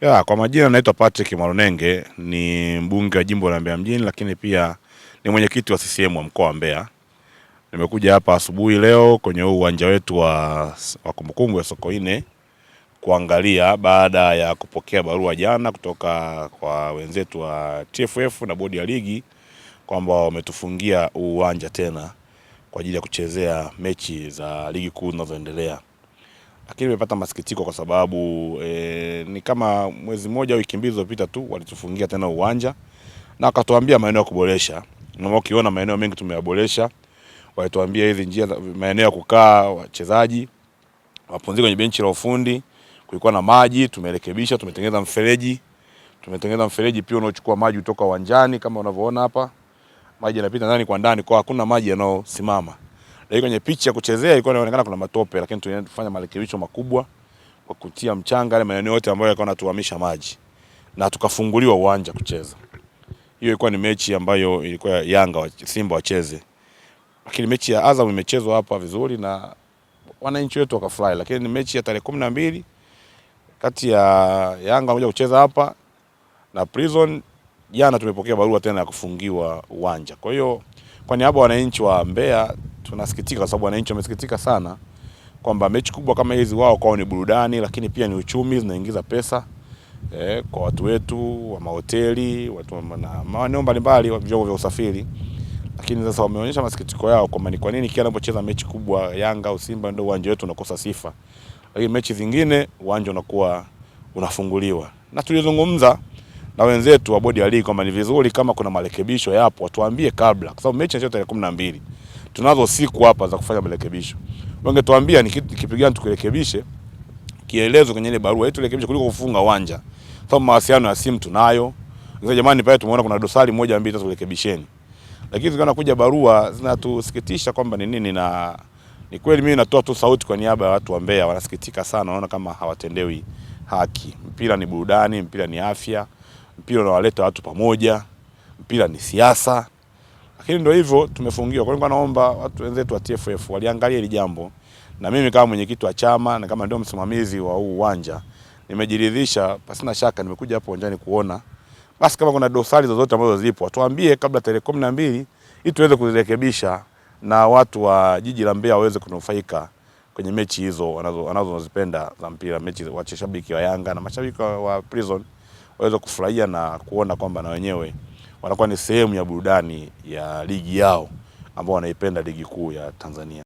Kwa majina naitwa Patrick Mwalunenge, ni mbunge wa jimbo la Mbeya mjini, lakini pia ni mwenyekiti wa CCM wa mkoa wa Mbeya. Nimekuja hapa asubuhi leo kwenye uwanja wetu wa kumbukumbu ya Sokoine kuangalia baada ya kupokea barua jana kutoka kwa wenzetu wa TFF na bodi ya ligi kwamba wametufungia uwanja tena kwa ajili ya kuchezea mechi za ligi kuu zinazoendelea. Lakini nimepata masikitiko kwa sababu ni kama mwezi mmoja au wiki mbili zilizopita tu walitufungia tena uwanja na wakatuambia maeneo ya kuboresha. Na ukiona maeneo mengi tumeyaboresha. Walituambia hizi njia, maeneo ya kukaa wachezaji, wapumzike kwenye benchi la ufundi, kulikuwa na maji, tumerekebisha, tumetengeneza mfereji. Tumetengeneza mfereji pia unaochukua maji kutoka uwanjani kama unavyoona hapa. Maji yanapita ndani kwa ndani, kwa hakuna maji yanayosimama. Lakini kwenye pitch ya kuchezea ilikuwa inaonekana kuna matope, lakini tulifanya marekebisho makubwa kwa kutia mchanga ile maeneo yote ambayo yalikuwa yanatuhamisha maji na tukafunguliwa uwanja kucheza. Hiyo ilikuwa ni mechi ambayo ilikuwa Yanga Simba wacheze. Lakini mechi ya Azam imechezwa hapa vizuri na wananchi wetu wakafurahi, lakini ni mechi ya tarehe 12 kati ya Yanga moja kucheza hapa na Prison. Jana tumepokea barua tena ya kufungiwa uwanja. Kwa hiyo kwa niaba ya wananchi wa Mbeya tunasikitika, kwa sababu wananchi wamesikitika sana kwamba mechi kubwa kama hizi wao kwao ni burudani, lakini pia ni uchumi, zinaingiza pesa kwa watu wetu wa mahoteli, watu na maeneo mbalimbali wa vyombo vya usafiri. Lakini sasa wameonyesha masikitiko yao kwamba ni kwa nini kila anapocheza mechi kubwa Yanga au Simba ndio uwanja wetu unakosa sifa, lakini mechi zingine uwanja unakuwa unafunguliwa. Na tulizungumza na wenzetu wa bodi ya ligi kwamba ni vizuri kama kuna marekebisho yapo watuambie kabla, kwa sababu mechi ni tarehe 12. Tunazo siku hapa za kufanya marekebisho. Wangetuambia ni kitu gani tukirekebishe, kielezo kwenye ile barua yetu rekebishe kuliko kufunga uwanja. Sababu mawasiliano ya simu tunayo. Sasa jamani, pale tumeona kuna dosari moja mbili tatu, rekebisheni. Lakini zikaona kuja barua zinatusikitisha kwamba ni nini, na ni kweli mimi natoa tu sauti kwa niaba ya watu wa Mbeya, wanasikitika sana, wanaona kama hawatendewi haki. Mpira ni burudani, mpira ni afya, mpira unawaleta watu pamoja, mpira ni siasa. Lakini ndio hivyo tumefungiwa. Kwa hiyo naomba watu wenzetu wa TFF waliangalia hili jambo, na mimi kama mwenyekiti wa chama na kama ndio msimamizi wa huu uwanja nimejiridhisha, pasina shaka nimekuja hapo uwanjani kuona basi kama kuna dosari zozote ambazo zipo tuambie kabla tarehe 12 ili tuweze kuzirekebisha na watu wa jiji la Mbeya waweze kunufaika kwenye mechi hizo wanazozipenda za mpira, mechi wa mashabiki wa Yanga na mashabiki wa Prison waweze kufurahia na kuona kwamba na wenyewe wanakuwa ni sehemu ya burudani ya ligi yao ambao wanaipenda, ligi kuu ya Tanzania.